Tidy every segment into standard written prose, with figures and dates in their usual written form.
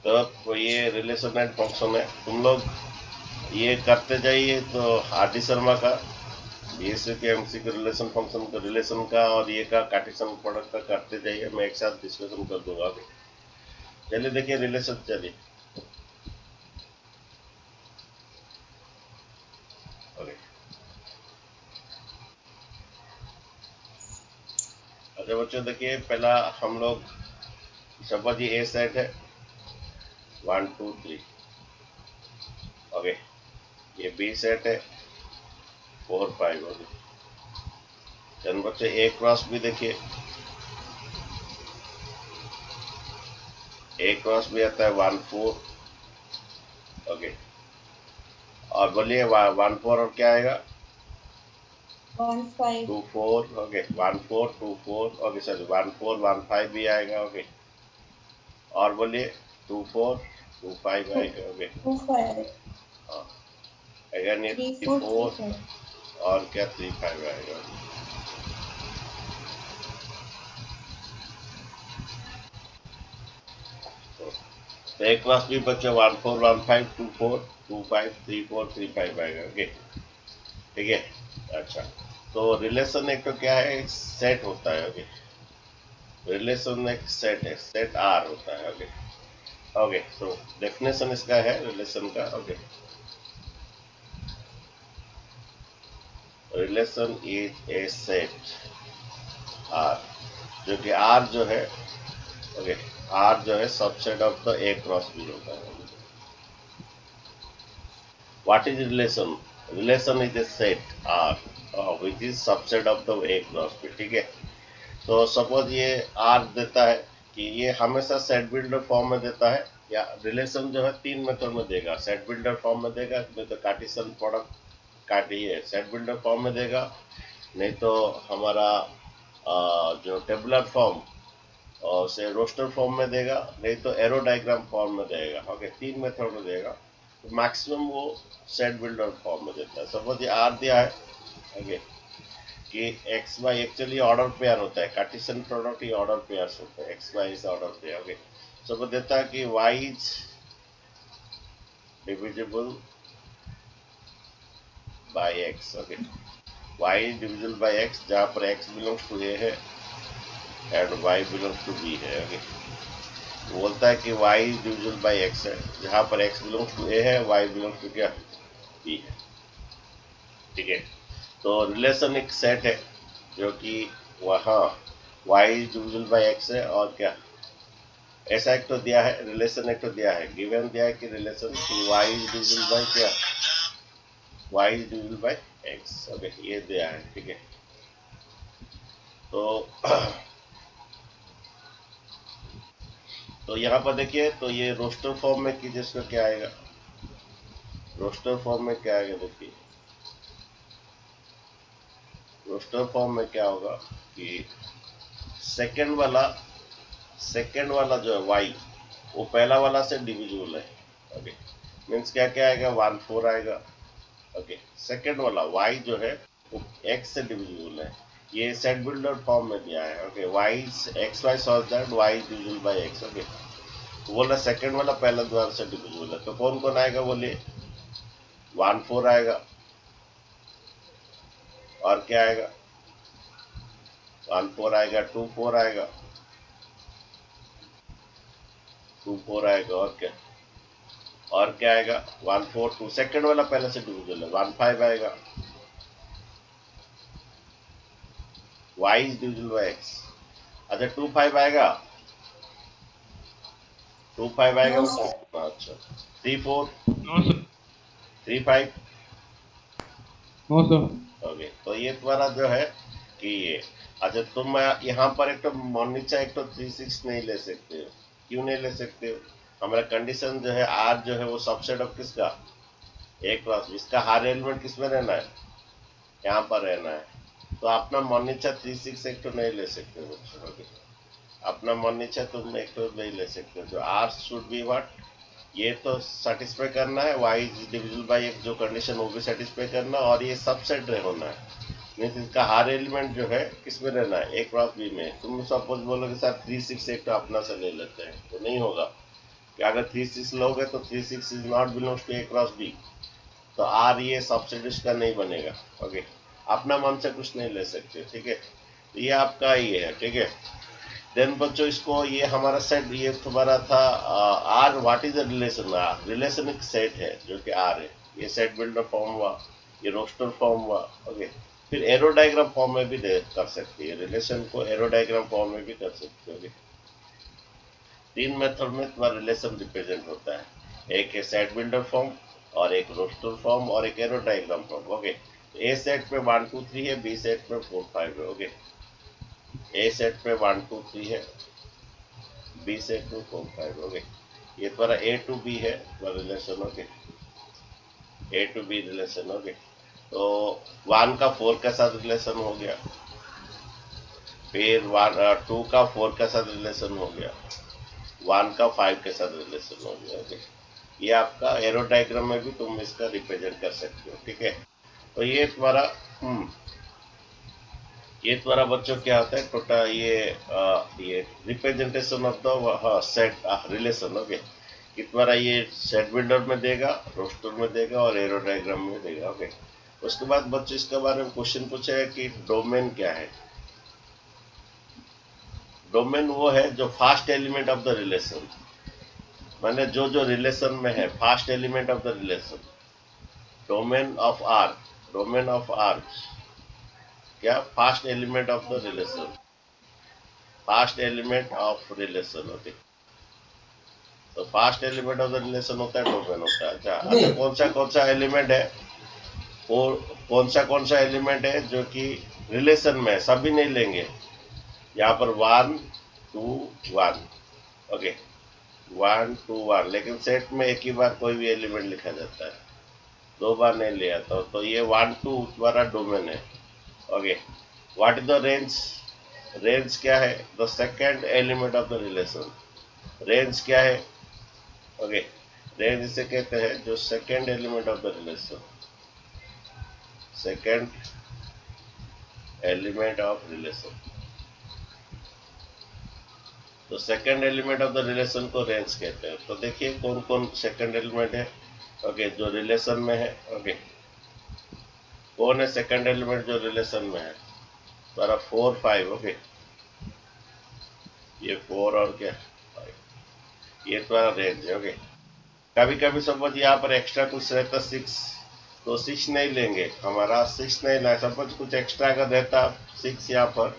तो ये relation and function है, तुम लोग ये करते जाइए। तो आर डी शर्मा का बीएससी के एमसी के रिलेशन फंक्शन का, रिलेशन का और ये का कार्टेशियन प्रोडक्ट का करते जाइए, मैं एक साथ डिस्कशन कर दूंगा अभी। चलिए देखिए रिलेशन, चलिए ओके। अच्छा बच्चों देखिए, पहला हम लोग सपोज ये ए सेट है 1 2 3, ओके। ये बी सेट है 4 5, ओके। चलो बच्चे ए क्रॉस भी देखिए, ए क्रॉस भी आता है 1 4, ओके। और बोलिए 1 4 और क्या आएगा? 1 5 2 4, ओके। 1 4 2 4, ओके। सॉरी 1 4 1 5 भी आएगा, ओके। और बोलिए 2 4 2 5 आएगा, ओके। 2 5 हाँ, अगेन ये 3 3 4 3 4 5 और क्या 3 5 आएगा। तो एक क्लास भी बच्चे 1 4 1 5 2 4 2 5 3 4 3 5 आएगा, ओके। ठीक है। अच्छा, तो रिलेशन एक तो क्या है, एक सेट होता है, ओके। रिलेशन एक सेट है, सेट आर होता है, ओके। ओके, तो डेफिनेशन इसका है रिलेशन का, okay. Relation is a set R, जो कि आर जो है, ओके, आर जो है subset of the A cross B होता है। What is relation? Relation is a set R which is subset of the A cross B, ठीक है। तो सपोज ये आर देता है कि ये हमेशा सेट बिल्डर फॉर्म में देता है, या रिलेशन जो है तीन मेथड में देगा, सेट बिल्डर फॉर्म में देगा, नहीं तो कार्टेशियन प्रोडक्ट काटिए सेट बिल्डर फॉर्म में देगा, नहीं तो हमारा जो टेबुलर फॉर्म और से रोस्टर फॉर्म में देगा, नहीं तो एरो डायग्राम फॉर्म में देगा, ओके। तीन मेथड में देगा, तो मैक्सिमम वो सेट बिल्डर फॉर्म में देता है। सपोज ये आर दिया है, ओके, कि X Y actually order pair होता है, कार्टेशियन प्रोडक्ट ही ऑर्डर पेयर्स होते हैं, X Y is order pair, okay. Suppose देता है कि Y is divisible by X, okay. Y is divisible by X, जहां पर एक्स बिलोंग्स टू ए है and Y belongs to B है, ओके। बोलता है कि y is divisible by X है, जहां पर x बिलोंग्स टू a है, y बिलोंग्स टू क्या, b है, ठीक है। तो रिलेशन एक सेट है जो कि वहाँ y is divisible by x है, और क्या ऐसा एक तो दिया है, रिलेशन एक तो दिया है, गिवन दिया है कि रिलेशन कि y इज डिविजिबल बाई क्या, y is divisible by x, okay, ये दिया है, ठीक है। तो तो यहाँ पर देखिए, तो ये रोस्टर फॉर्म में कीजिए, इसका क्या आएगा, रोस्टर फॉर्म में क्या आएगा देखिए। रोस्टर फॉर्म में क्या होगा कि सेकंड वाला जो है y, वो पहला वाला से डिविजिबल है, ओके। मीन्स क्या क्या आएगा, 1 4 आएगा, ओके। सेकंड वाला y जो है वो x से डिविजिबल है, ये सेट बिल्डर फॉर्म में दिया है, okay. y X Y solve that y is divisible by x, okay. तो बोला सेकंड वाला पहला द्वार से डिविजिबल है, तो कौन कौन आएगा बोलिए, 1 4 आएगा, और क्या आएगा, 1 4 आएगा, 2 4 आएगा, 2 4 आएगा, और क्या आएगा 1 4 2, सेकंड वाला पहले से डिविजिबल है, 1 5 आएगा, y is divisible by x। अच्छा 2 5 आएगा, 2 5 आएगा No, बच्चों, sir. अच्छा 3 4 no sir. 3 5, no sir. Okay. तो ये तुम्हारा जो है कि ये, अच्छा तुम यहाँ पर एक तो मोनिचा एक तो 3 6 नहीं ले सकते हो, क्यों नहीं ले सकते हो, हमारा कंडीशन जो है आर जो है वो सबसेट ऑफ किसका, ए क्रॉस, इसका हर एलिमेंट किसमें रहना है, यहाँ पर रहना है। तो अपना मन इच्छा 3 6 एक तो नहीं ले सकते हो बच्चों, ओके। अपना मन इच्छा तुम एक तो नहीं ले सकते हो, जो आर शुड बी व्हाट, ये तो सेटिस्फाई करना है, y इज डिविजिबल बाई एक जो कंडीशन वो भी सेटिस्फाई करना, और ये सबसेट होना है, मीन्स इसका हर एलिमेंट जो है किसमें रहना है, ए क्रॉस बी में। तुम सपोज बोलोगे सर 3 6 एक तो अपना से ले लेते हैं, तो नहीं होगा, कि अगर 3 6 लोगे तो 3 6 is not belongs to A cross B, तो आर ये सबसेट इसका नहीं बनेगा। ओके, अपना मन से कुछ नहीं ले सकते, ठीक है। तो ये आपका ये है, ठीक है। देन बच्चों इसको ये हमारा सेट ये तुम्हारा था R, what is the relation? Relation एक सेट है जो कि आर है। ये सेट बिल्डर फॉर्म हुआ, ये रोस्टर फॉर्म हुआ। ओके, फिर एरो डायग्राम फॉर्म में भी कर सकती है, रिलेशन को एरो डायग्राम फॉर्म में भी कर सकते हो। तीन मेथड में तुम्हारा रिलेशन रिप्रेजेंट होता है, एक है सेट बिल्डर फॉर्म और एक रोस्टर फॉर्म और एक एरो डायग्राम फॉर्म। ओके, ए सेट पे 1 2 3 है, बी सेट पे 4 5 है। ओके, ए सेट पे 1 2 3 है, बी सेट पे 4 5। ओके, ये तुम्हारा ए टू बी है तुम्हारा relation. Okay, A to B relation. Okay, तो 1 का 4 के साथ रिलेशन हो गया, फिर 2 का 4 के साथ रिलेशन हो गया, 1 का 5 के साथ रिलेशन हो गया। ओके, ये आपका एरो डायग्राम में भी तुम इसका रिप्रेजेंट कर सकते हो, ठीक है। तो ये तुम्हारा ये तुम्हारा बच्चों क्या होता है टोटल ये representation of the set relation. Okay, कि तुम्हारा ये सेट बिल्डर में देगा, रोस्टर में देगा और एरो डायग्राम में देगा। ओके, उसके बाद बच्चों इसके बारे में क्वेश्चन पूछा है कि डोमेन क्या है। डोमेन वो है जो first element of the relation, माने जो जो रिलेशन में है first element of the relation. Domain of R, domain of R क्या? First element of the relation, first element of relation. Okay, तो first element of the relation होता है domain होता है। अच्छा, कौन सा एलिमेंट है, और कौन सा एलिमेंट है जो कि रिलेशन में, सभी नहीं लेंगे यहाँ पर 1 2 1। ओके, 1 2 1, लेकिन सेट में एक ही बार कोई भी एलिमेंट लिखा जाता है, 2 बार नहीं लिया तो ये 1 2 द्वारा डोमेन है। Okay, what is the range? Range क्या है? The second element of the relation. Range क्या है? ओके, रेंज इसे कहते हैं जो second element of the relation, second element of relation. तो second element of the relation को रेंज कहते हैं। तो देखिए कौन कौन सेकेंड एलिमेंट है। ओके, जो रिलेशन में है। ओके, कौन है सेकेंड एलिमेंट जो रिलेशन में है? तुम्हारा 4 5। ओके, ये 4 और क्या 5, ये तुम्हारा रेंज है। ओके, कभी कभी सपोज यहाँ पर एक्स्ट्रा कुछ रहता 6, तो 6 नहीं लेंगे, हमारा 6 नहीं लाए। सपोज कुछ एक्स्ट्रा का रहता 6 यहाँ पर,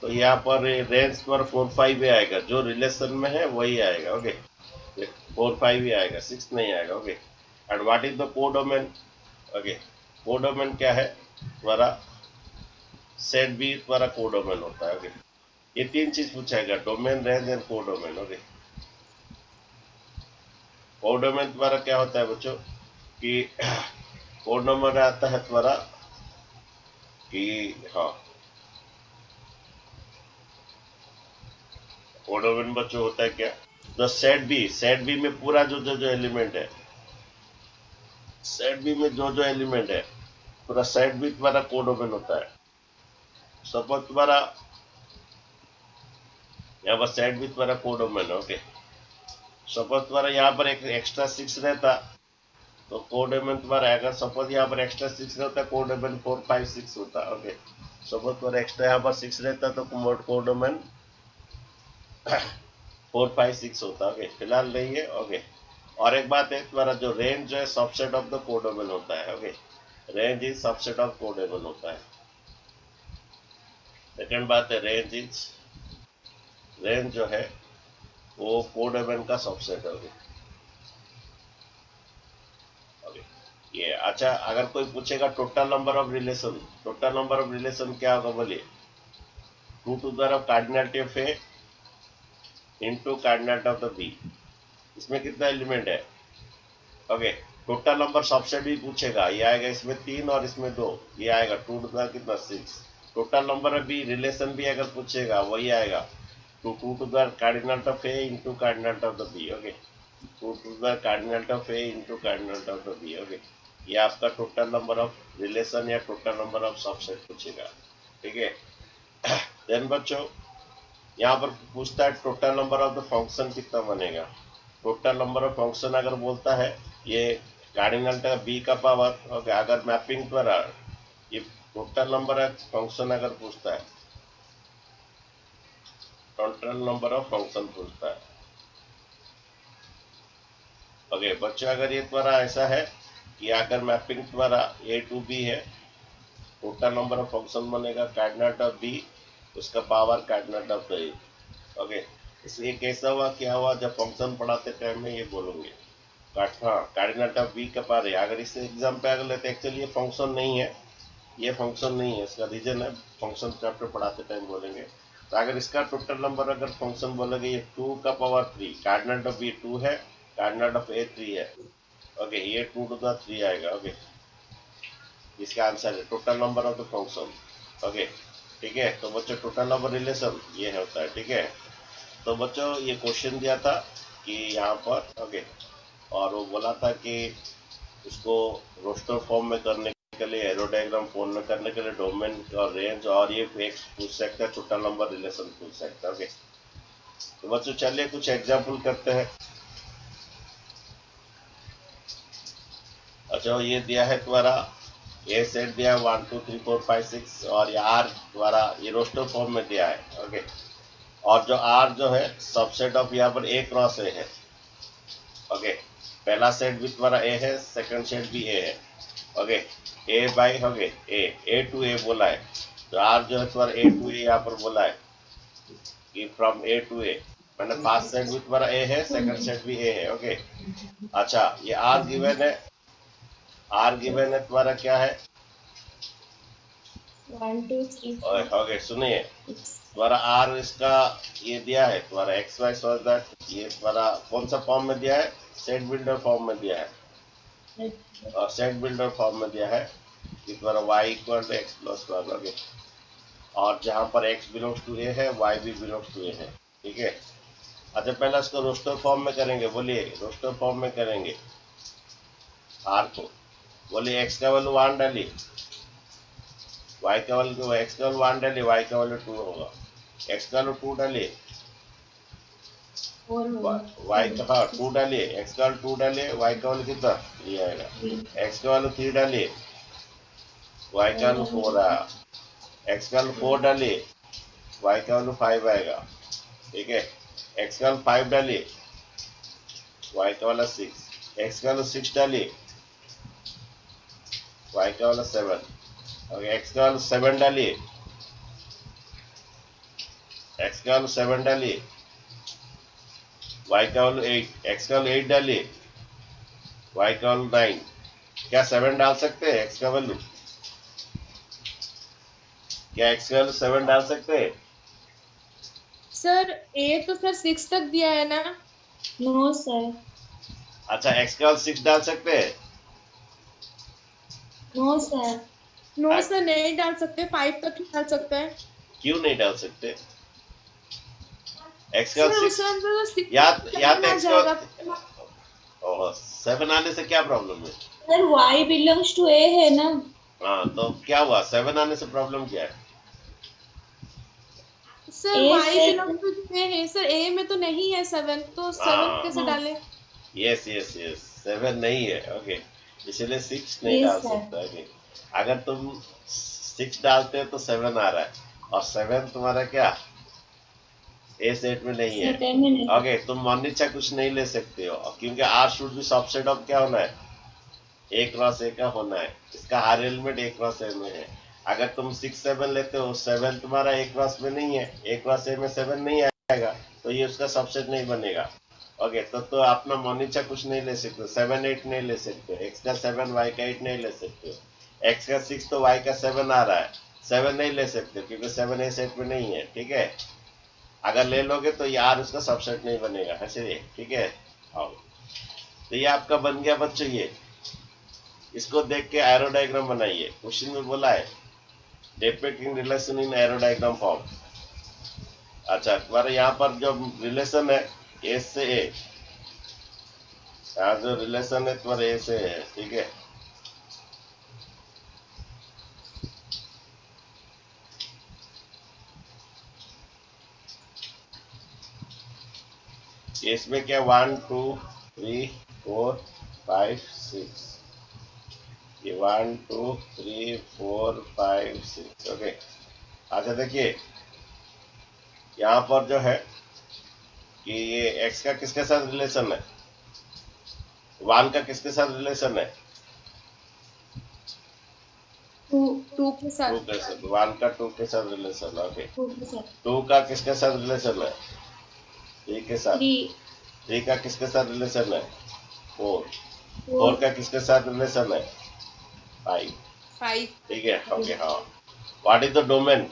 तो यहाँ पर रेंज पर 4 5 ही आएगा, जो रिलेशन में है वही आएगा। ओके, 4 5 ही आएगा, 6 नहीं आएगा। Okay, and what is the codomain? Okay, codomain क्या है तुम्हारा? सेट भी तुम्हारा कोडोमेन होता है। ओके, ये तीन चीज पूछाएगा, domain, range and codomain. Okay, codomain तुम्हारा क्या होता है बच्चों कि कोडोमेन आता है तुम्हारा कि हाँ, कोडोमेन बच्चों होता है क्या? द सेट बी में पूरा जो एलिमेंट है, सेट बी में जो एलिमेंट है पूरा सेट बी तुम्हारा कोडोमेन होता है। सपोज तुम्हारा यहाँ पर सेट बी तुम्हारा कोडोमेन है। ओके, सपोज तुम्हारा यहाँ पर एक एक्स्ट्रा 6 रहता, तो कोडोमेन तुम्हारा, अगर सपोज यहाँ पर एक्स्ट्रा 6 रहता कोडोमेन 4 5 6 होता। ओके, सपोज तुम्हारा एक्स्ट्रा यहाँ पर 6 रहता तो कोडोमेन 4 5 6 होता। ओके, फिलहाल नहीं है। ओके, और एक बात है तुम्हारा जो रेंज जो है सबसेट ऑफ द कोडोमेन होता है। Okay, range is subset of codomain होता है। सेकंड बात है रेंज जो है वो कोडोमेन का सबसेट है। ओके, ये अच्छा, अगर कोई पूछेगा total number of relation, total number of relation क्या होगा बोलिए? 2 to the cardinality of A into cardinality of the B. इसमें कितना एलिमेंट है? ओके, टोटल नंबर सबसेट भी पूछेगा, ये आएगा इसमें 3 और इसमें 2, ये आएगा 2 टू द कितना 6। टोटल नंबर भी रिलेशन भी अगर पूछेगा वही आएगा 2 to the cardinality of A into cardinality of the B. Okay, 2 to the cardinality of A into cardinality of the B. Okay, ये आपका टोटल नंबर ऑफ रिलेशन या टोटल नंबर ऑफ सबसेट पूछेगा, ठीक है। देन बच्चों यहाँ पर पूछता है total number of the function कितना बनेगा। टोटल नंबर ऑफ फंक्शन अगर बोलता है ये कार्डिनल का बी का पावर, ओके, अगर मैपिंग द्वारा ये टोटल नंबर ऑफ फंक्शन अगर पूछता है, टोटल नंबर ऑफ फंक्शन पूछता है, ओके बच्चों, अगर ये द्वारा ऐसा है कि अगर मैपिंग द्वारा ए टू बी है, टोटल नंबर ऑफ फंक्शन बनेगा कार्डिनल ऑफ बी, उसका power cardinal of A, okay. इसलिए कैसा हुआ, क्या हुआ, जब फंक्शन पढ़ाते टाइम में ये बोलेंगे हाँ कार्डिनल ऑफ बी का पावर है। अगर इस एग्जाम पे अगर लेते एक्चुअली ये फंक्शन नहीं है, ये फंक्शन नहीं है, इसका रीजन है फंक्शन चैप्टर पढ़ाते टाइम बोलेंगे। तो अगर इसका टोटल नंबर अगर फंक्शन बोलेंगे ये 2 का पावर 3, कार्डिनल ऑफ बी 2 है, कार्डिनल ऑफ ए 3 है, ओके, ये 2 टू द 3 आएगा, ओके, इसका आंसर है total number of the function, okay, ठीक है। तो बच्चों टोटल नंबर रिलेशन ये होता है, ठीक है। तो बच्चों ये क्वेश्चन दिया था कि यहाँ पर, ओके, और वो बोला था कि उसको रोस्टर फॉर्म में करने के लिए, एरो डायग्राम फॉर्म में करने के लिए डोमेन और रेंज और ये एक्स पूछ सकता है, टोटल नंबर रिलेशन पूछ सकता है, ओके। तो बच्चों चलिए कुछ एग्जाम्पल करते हैं। अच्छा ये दिया है तुम्हारा ए सेट दिया है 1 2 3 4 5 6 और ये आर द्वारा ये रोस्टर फॉर्म में दिया है, ओके। और जो आर जो है सबसेट ऑफ यहाँ पर ए क्रॉस ए है, ओके। पहला सेट भी तुम्हारा ए है, सेकंड सेट भी ए है, ओके। ए बाई हो गए ए टू ए बोला है, तो आर जो है तुम्हारा ए टू ए यहाँ पर बोला है कि फ्रॉम ए टू ए, मैंने फर्स्ट सेट भी तुम्हारा ए है, सेकंड सेट भी ए है, ओके। अच्छा ये आर गिवन है, आर गिवन है तुम्हारा क्या है 1 2 3 ओके सुनिए, तुम्हारा आर इसका ये दिया है तुम्हारा एक्स वाई सो दैट, ये तुम्हारा कौन सा फॉर्म में दिया है, सेट बिल्डर फॉर्म में दिया है, और सेट बिल्डर फॉर्म में दिया है कि तुम्हारा y equal to X plus one, okay. और जहाँ पर x बिलोंग्स टू ए है y भी बिलोंग्स टू ए है, ठीक है। अच्छा पहले इसको रोस्टर फॉर्म में करेंगे, बोलिए रोस्टर फॉर्म में करेंगे आर को, बोलिए x का वैल्यू 1 डालिए, y का वैल्यू x का वैल्यू 1 डालिए, y का वैल्यू 2 होगा, x का वैल्यू 2 डालिए, y का हाँ 2 डालिए, x का वैल्यू 2 डालिए, y का वैल्यू कितना ये आएगा, x का वैल्यू 3 डालिए, y का वैल्यू 4 आया, x का वैल्यू 4 डालिए, y का वैल्यू 5 आएगा, ठीक है। x का वैल्यू 5 डालिए, y का वैल्यू 6, x का वैल्यू 6 डालिए, y का वैल्यू 7, और x का वैल्यू 7 डालिए, x का वैल्यू 7 डालिए, y का वैल्यू 8, x का वैल्यू 8 डालिए, y का वैल्यू 9, क्या 7 डाल सकते हैं x का वैल्यू, क्या x का वैल्यू 7 डाल सकते हैं सर ए तो सर 6 तक दिया है ना। नो सर, अच्छा x का वैल्यू 6 डाल सकते हैं, नो सर, नो सर नहीं डाल सकते, 5 तक ही डाल सकते हैं। क्यों नहीं डाल सकते, x का सर वैल्यू उस 6 टाइम पे तो 6 या आ x का जाएगा। ओह 7 आने से क्या प्रॉब्लम है, sir y belongs to a है ना। हाँ तो क्या हुआ 7 आने से प्रॉब्लम क्या है, सर A y से बिलोंग टू ए है सर, ए में तो नहीं है 7, तो 7 कैसे हाँ। डालें। यस यस यस 7 नहीं है, ओके, इसलिए 6 नहीं Yes, डाल sir. सकता, ओके। अगर तुम 6 डालते हो तो 7 आ रहा है, और 7 तुम्हारा क्या ए सेट में नहीं है, सेट में नहीं। ओके। तुम मन इच्छा कुछ नहीं ले सकते हो, क्योंकि आर शुड भी सबसेट ऑफ क्या होना है, ए क्रॉस ए का होना है, इसका हर एलिमेंट ए क्रॉस ए में है। अगर तुम 6 7 लेते हो, 7 तुम्हारा ए क्रॉस में नहीं है, ए क्रॉस ए में 7 नहीं आएगा, तो ये उसका सबसेट नहीं बनेगा, ओके। तो अपना मन इच्छा कुछ नहीं ले सकते, 7 8 नहीं ले सकते, एक्स का 7 वाई का 8 नहीं ले सकते, एक्स का 6 तो वाई का 7 आ रहा है, 7 नहीं ले सकते क्योंकि 7 ए सेट में नहीं है, ठीक है। अगर ले लोगे तो यार उसका सबसेट नहीं बनेगा, ऐसे ठीक है। आओ तो ये आपका बन गया बच्चों, ये इसको देख के एरो डायग्राम बनाइए, क्वेश्चन में बोला है depicting relation in arrow diagram form. अच्छा तुम्हारे यहाँ पर जो रिलेशन है ए से ए, यहाँ जो रिलेशन है तुम्हारे ए से है, ठीक है। इसमें क्या 1 2 3 4 5 6, ये 1 2 3 4 5 6। ओके, अच्छा देखिए यहाँ पर जो है कि ये x का किसके साथ रिलेशन है, 1 का किसके साथ रिलेशन है, 2 के 2 साथ। के साथ, 1 का 2 के साथ रिलेशन। ओके, 2 के साथ 2 का किसके साथ रिलेशन है, 3 के साथ। 3 3 का किसके साथ रिलेशन है, 4। 4 4 का किसके साथ रिलेशन है, 5। 5। ठीक है, ओके हाँ। What is the domain,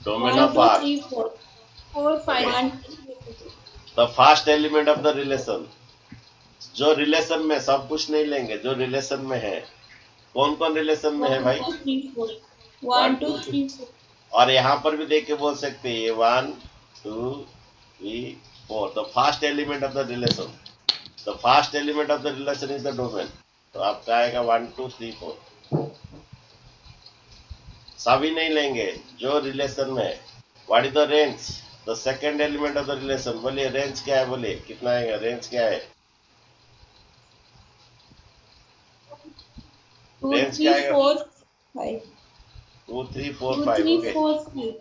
domain 1 of 2 R, 3 4 4 5। 1 the first element of the relation. जो रिलेशन में, सब कुछ नहीं लेंगे, जो रिलेशन में है, कौन कौन रिलेशन में है 1 भाई, 2 3 4 1 1 2 2 3 4 और यहाँ पर भी देख के बोल सकते हैं ये 1 2 3 4, the first element of the relation, the first element of the relation is the domain. तो आपका आएगा 1 2 3 4, सभी नहीं लेंगे, जो रिलेशन में है। What is the range, the second element of the relation, बोलिए रेंज क्या है, बोलिए कितना आएगा, रेंज क्या है, 2 रेंज क्या 3 आएगा, 4 5 2 3 4 2 5। 3 okay, 4 5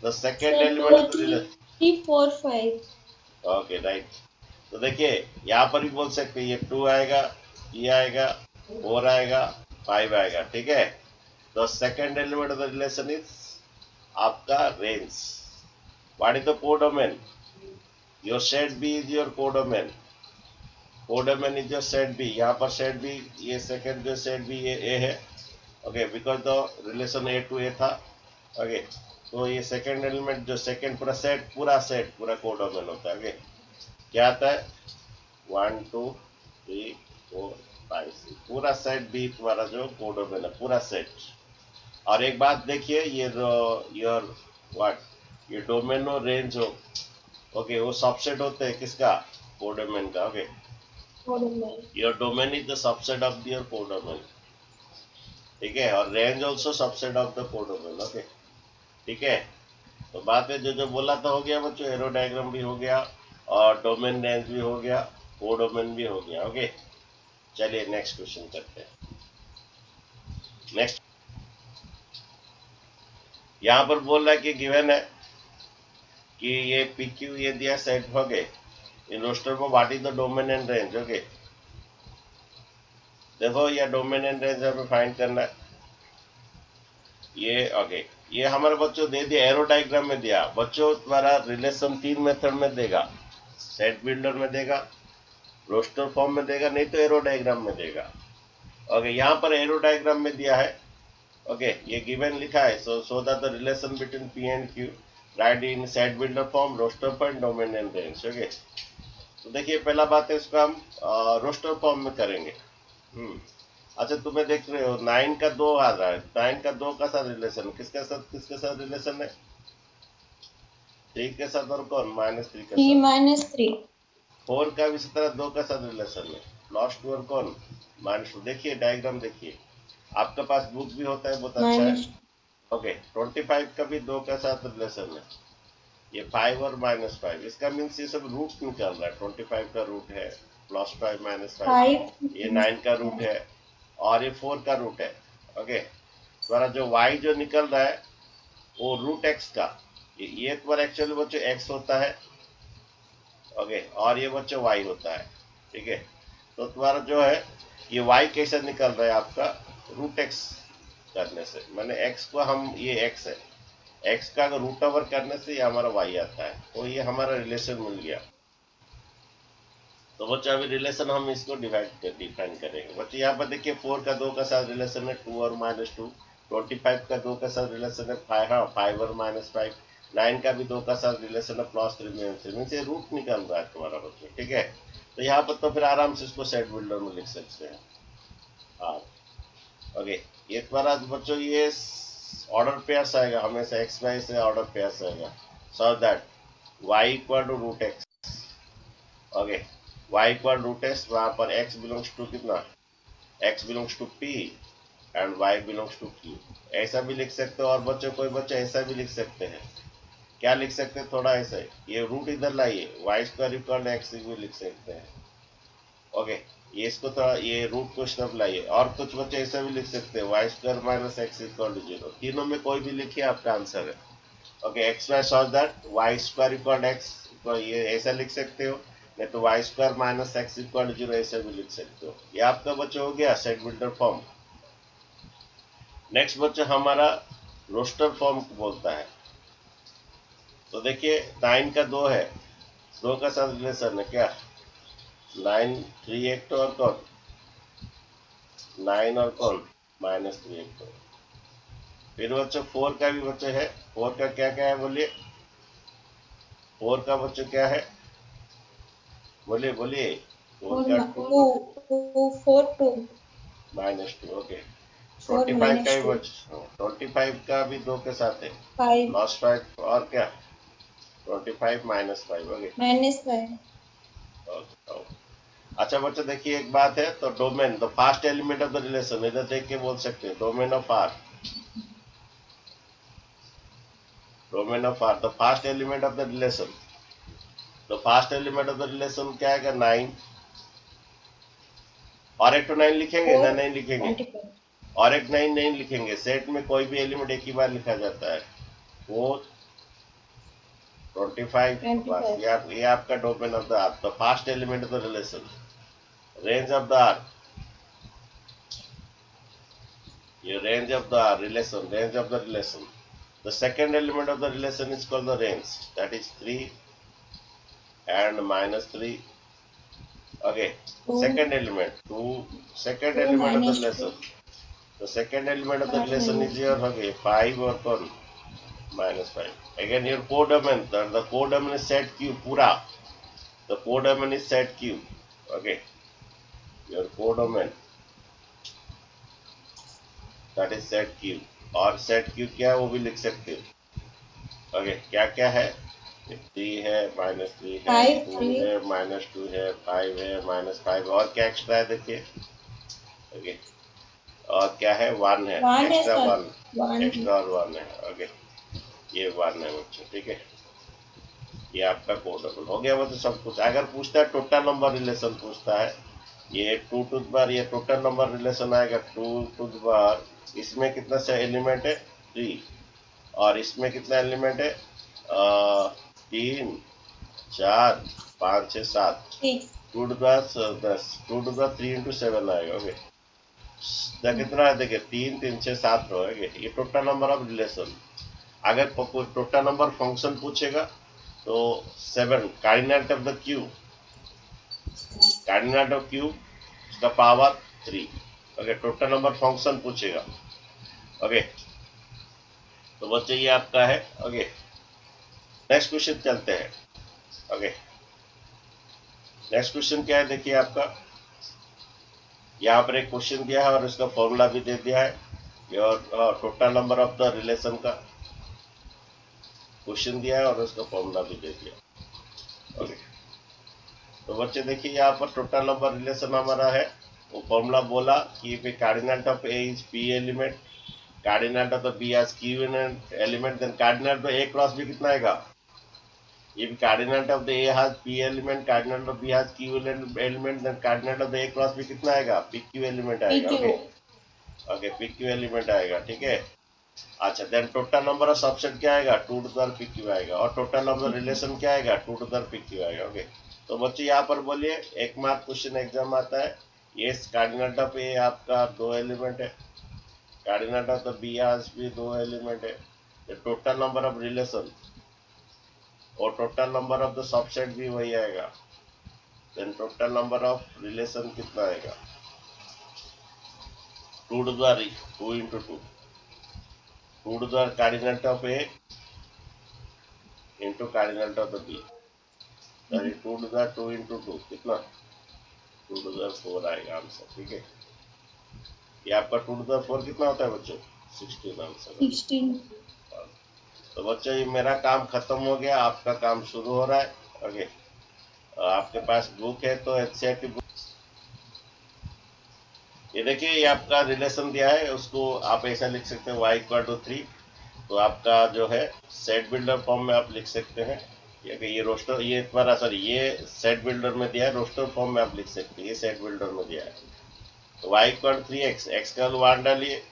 the second sir 2 element of the 3 relation. 3 4 5 okay right, तो देखिए यहाँ पर भी बोल सकते हैं ये 2 आएगा, ये आएगा, 4 आएगा, 5 आएगा। ठीक है, the second element of the relation is आपका range. What is the codomain, your set B is your codomain, codomain is your set B. यहाँ पर सेट बी, ये सेकेंड जो सेट बी ये ए है। Okay, because the relation A to A था। Okay, तो ये सेकेंड एलिमेंट जो सेकेंड पूरा सेट पूरा कोडोमेन होता है। ओके, क्या आता है 1 2 3 4 5 6, पूरा सेट बी तुम्हारा जो कोडोमेन है, पूरा सेट। और एक बात देखिए, ये योर व्हाट ये डोमेन और रेंज हो, ओके, वो सबसेट होते हैं किसका, कोडोमेन का। Okay, your domain is the subset of your codomain. ठीक है, और range also subset of the codomain. Okay, ठीक है, तो बात है जो जो बोला था हो गया बच्चों, एरो डायग्राम भी हो गया और डोमेन रेंज भी हो गया, कोडोमेन भी हो गया। ओके, चलिए नेक्स्ट क्वेश्चन करते हैं। नेक्स्ट यहाँ पर बोल रहा है कि गिवन है कि ये पी क्यू ये दिया सेट हो गए इन रोस्टर में, what is the domain and range. Okay, देखो ये डोमेन एंड रेंज हमें फाइंड करना है। ये ओके, ये हमारे बच्चों दे दिया, एरो डायग्राम में दिया बच्चों, तुम्हारा रिलेशन 3 मेथड में देगा, सेट बिल्डर में देगा, रोस्टर फॉर्म में देगा, नहीं तो एरो डायग्राम में देगा। ओके, यहाँ पर एरो डायग्राम में दिया है। ओके, ये गिवन लिखा है, so that the relation between P and Q write in set builder form, roster form, domain and range. Okay, तो देखिए पहला बात है इसको हम रोस्टर फॉर्म में करेंगे। अच्छा, तुम्हें देख रहे हो 9 का 2 आ रहा है, 9 का 2 का साथ रिलेशन, किसके साथ रिलेशन है, 3 के साथ, और कौन -3 के 3 साथ। -3 4 का भी इसी तरह 2 का साथ रिलेशन है, +2 और कौन -2। देखिए डायग्राम देखिए, आपके पास बुक भी होता है, बहुत अच्छा है। ओके, 25 का भी 2 का साथ रिलेशन है, ये 5 और -5, इसका मीन्स ये सब रूट निकल रहा है। 25 का रूट है, +5 -5, ये 9 का रूट है और ये 4 का रूट है। ओके, तुम्हारा जो y जो निकल रहा है वो रूट x का, ये तुम्हारा एक्चुअली बच्चों x होता है। ओके, और ये बच्चों y होता है। ठीक है, तो तुम्हारा जो है ये y कैसे निकल रहा है आपका, रूट x करने से, मैंने x को हम, ये x है, x का अगर रूट ओवर करने से ये हमारा y आता है, तो ये हमारा रिलेशन मिल गया। तो बच्चों अभी रिलेशन हम इसको डिफाइन करेंगे। बच्चों यहाँ पर देखिए 4 का 2 का साथ रिलेशन है 2 और -2, 25 का 2 का साथ रिलेशन है 5, हाँ 5 और -5, 9 का भी 2 का साथ रिलेशन है +3 मीन से रूट निकल रहा है तुम्हारा बच्चों। ठीक है, तो यहाँ पर तो फिर आराम से इसको सेट बिल्डर में लिख सकते हैं। हाँ, ओके, ये तुम्हारा बच्चों ये ऑर्डर पेयर्स आएगा, हमेशा x y से ऑर्डर पेयर्स आएगा, so that y equal to root X. Okay, y equal root X, वहां पर x बिलोंग्स टू कितना, x belongs to p and y belongs to q। ऐसा भी लिख सकते हो, और बच्चों कोई बच्चे ऐसा भी लिख सकते हैं क्या लिख सकते हैं, थोड़ा ऐसे ये रूट इधर लाइए, वाई स्क्वायर इक्वल एक्स भी लिख सकते हैं। ओके, ये इसको थोड़ा ये रूट को स्टफ लाइए, और कुछ बच्चे ऐसा भी लिख सकते हैं, Y square minus X equal to 0। तीनों में कोई भी लिखिए, आपका आंसर है। Okay, X Y solve that, Y square equal X equal, ये ऐसा लिख सकते हो, नहीं तो Y square minus X equal to 0 ऐसा भी लिख सकते हो। ये आपका बच्चा हो गया सेट बिल्डर फॉर्म। नेक्स्ट बच्चा हमारा रोस्टर फॉर्म बोलता है। तो देखिए 9 का 2 है, 2 का साथ रिलेशन है क्या, 9 3 एक तो और कौन 9 और कौन -3 एक तो। फिर बच्चों 4 का भी बच्चे है, 4 का क्या क्या है बोलिए, 4 का बच्चों क्या है, बोलिए बोलिए, 4 का 2 -2। ओके, 4 25 का भी -2 बच्चा, 25 का भी 2 के साथ है, 5 लॉस 5 और क्या 25 -5। ओके, -5 अच्छा बच्चा देखिए एक बात है, तो domain the first element of the relation, इधर देख के बोल सकते हैं, domain of R, domain of R the first element of the relation. तो first element of the relation क्या है, 9, और एक तो 9 लिखेंगे ना, 4 नहीं लिखेंगे, 25 और एक 9 नहीं लिखेंगे, सेट में कोई भी एलिमेंट एक ही बार लिखा जाता है, 4 25 बस, 25 ये आपका domain of the R, the first element of the relation. Range of the R, ये range of the relation, range of the relation. The second element of the relation is called the range, that is 3 and -3. Okay, 2 second element, 2, second 2 element of the -2 relation. The second element of the 5 relation is your, okay, 5 or कौन -5. Again your codomain, the codomain is set Q पूरा, the codomain is set Q. Okay, your codomain, that is set Q, और set Q क्या है वो भी लिख सकते हो। ओके, क्या क्या है, 3 है, -3 है, 5 2 3 है, -2 है, 5 है, -5, और क्या एक्स्ट्रा है देखिए। ओके, और क्या है, 1 है, 1 है एक्स्ट्रा सर 1, 1 एक्स्ट्रा और 1 है। ओके, ये 1 है बच्चों, ठीक है, ये आपका कोडेबल हो गया बच्चों सब कुछ। अगर पूछता है टोटल नंबर रिलेशन पूछता है, ये 2 टू द पावर, ये टोटल नंबर रिलेशन आएगा 2 टू द पावर, इसमें कितना सा एलिमेंट है 3, और इसमें कितना एलिमेंट है 3 4 5 6 7, 6 2 to the 10, 2 to the 3 into 7 आएगा। ओके, कितना है देखिए, 3 3 6 7 रहेगा, ये टोटल नंबर ऑफ रिलेशन। अगर कोई टोटल नंबर फंक्शन पूछेगा तो 7 cardinal of the cube, cardinal of cube उसका power 3। Okay, total number function पूछेगा। ओके, तो बच्चे ये आपका है। ओके, नेक्स्ट क्वेश्चन चलते हैं। ओके, नेक्स्ट क्वेश्चन क्या है देखिए, आपका यहाँ पर एक क्वेश्चन दिया है और इसका फॉर्मूला भी दे दिया है, और total number of the relation का क्वेश्चन दिया है और उसका फॉर्मूला भी दे दिया। ओके, तो बच्चे देखिए यहाँ पर टोटल नंबर रिलेशन हमारा है, वो फॉर्मूला बोला कि cardinal of A is P element, cardinal of the B as Q element, then cardinal of A cross B कितना आएगा, if cardinal of the A has P element, cardinal of B has Q element, then cardinal of the A cross B कितना आएगा, PQ element आएगा। Okay, okay, PQ element आएगा, ठीक है। अच्छा, then total number of subset क्या आएगा, 2 to the PQ आएगा, और टोटल नंबर रिलेशन क्या आएगा, 2 टू द PQ आएगा। ओके, तो बच्चे यहाँ पर बोलिए, एक मार्क क्वेश्चन एग्जाम आता है, ये कार्डिनल ऑफ ए आपका 2 एलिमेंट है, cardinal of the B has भी 2 एलिमेंट है, टोटल नंबर ऑफ रिलेशन और total number of the subset भी वही आएगा, then total number of relation कितना आएगा, 2 to the 2 into 2, 2 to the cardinal of A into cardinal of the B, that is 2 to the 2 into 2 कितना, 2 to the 4 आएगा answer, ठीक है। ये आपका 2 टू द 4 कितना होता है बच्चों, 16 आंसर। 16 तो बच्चों ये मेरा काम खत्म हो गया, आपका काम शुरू हो रहा है। ओके, आपके पास बुक है तो एचसीईआरटी बुक, ये देखिए ये आपका रिलेशन दिया है, उसको आप ऐसा लिख सकते हैं y = 3, तो आपका जो है सेट बिल्डर फॉर्म में आप लिख सकते हैं, ये रोस्टर, ये तुम्हारा सॉरी ये सेट बिल्डर में दिया है, रोस्टर फॉर्म में आप लिख सकते हैं, ये सेट बिल्डर में दिया है। तो y इक्वल 3x, x का 1 डालिए,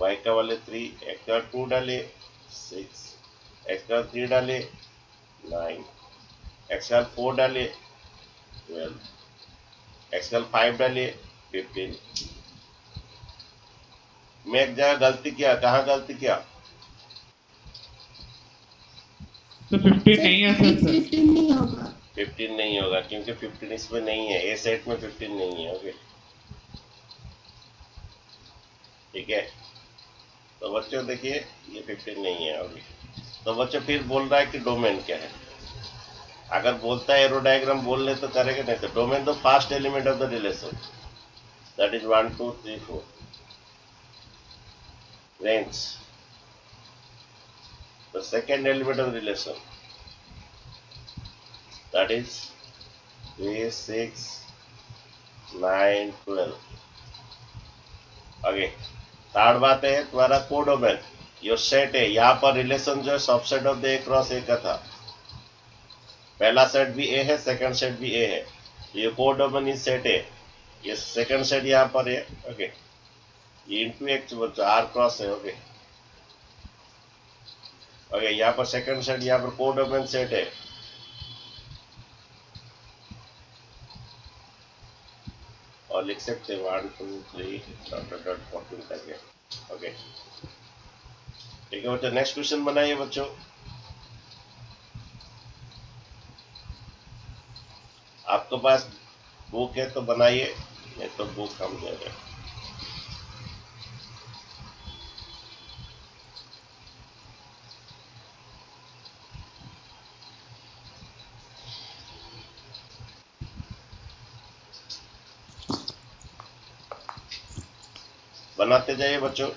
y का वाले 3, x का 2 डालिए 6, x का 3 डालिए 9, x का 4 डालिए 12, x का 5 डालिए 15। मैं एक जगह गलती किया, कहाँ गलती किया? तो 15 नहीं है सर। 15 नहीं होगा। 15 नहीं होगा क्योंकि 15 इसमें नहीं है, ए सेट में 15 नहीं है। ओके ठीक है, तो बच्चों देखिए ये 15 नहीं है। ओके तो बच्चों फिर बोल रहा है कि डोमेन क्या है। अगर बोलता है एरो डायग्राम बोलने तो करेगा, नहीं तो domain the first element of the relation, that is 1 2 3 4। Range the second element of the relation, that is 3 6 9 12। Okay third बात है तुम्हारा कोडोमेन, योर सेट है, यहाँ पर रिलेशन जो है subset of the A cross ए का था। पहला सेट भी ए है, सेकंड सेट भी ए है, तो ये कोडोमेन इज सेट है, ये सेकंड सेट यहाँ पर है। ओके ये इंटू एक्स बच्चा आर क्रॉस है। ओके ओके यहाँ पर सेकंड सेट, यहाँ पर कोडोमेन सेट है। और लिख सकते हैं 1 2 3 14 तक है। ओके ठीक है बच्चों, नेक्स्ट क्वेश्चन बनाइए बच्चों। आपके पास बुक है तो बनाइए, नहीं तो बुक हम दे रहे हैं। बनाते जाइए बच्चों।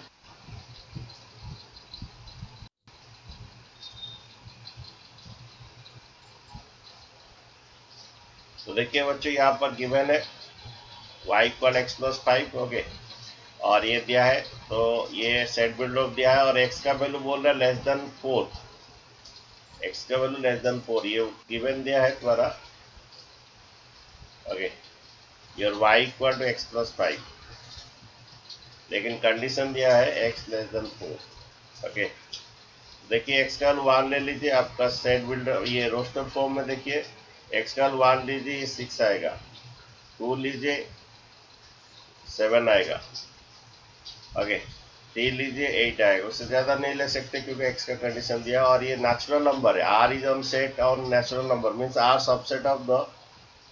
तो देखिए बच्चों यहाँ पर गिवन है y equal x plus 5। Okay और ये दिया है, तो ये सेट बिल्डर दिया है और x का वैल्यू बोल रहा है लेस देन 4, x का वैल्यू लेस देन 4 ये गिवन दिया है तुम्हारा। Okay your y equal to X plus 5, लेकिन कंडीशन दिया है x लेस देन 4। ओके देखिए x का 1 ले लीजिए, आपका सेट बिल्डर ये रोस्टर फॉर्म में देखिए x का 1 लीजिए 6 आएगा, 2 लीजिए 7 आएगा। ओके 3 लीजिए 8 आएगा, उससे ज्यादा नहीं ले सकते क्योंकि x का कंडीशन दिया। और ये नेचुरल नंबर है, r is on set on natural number means r subset of the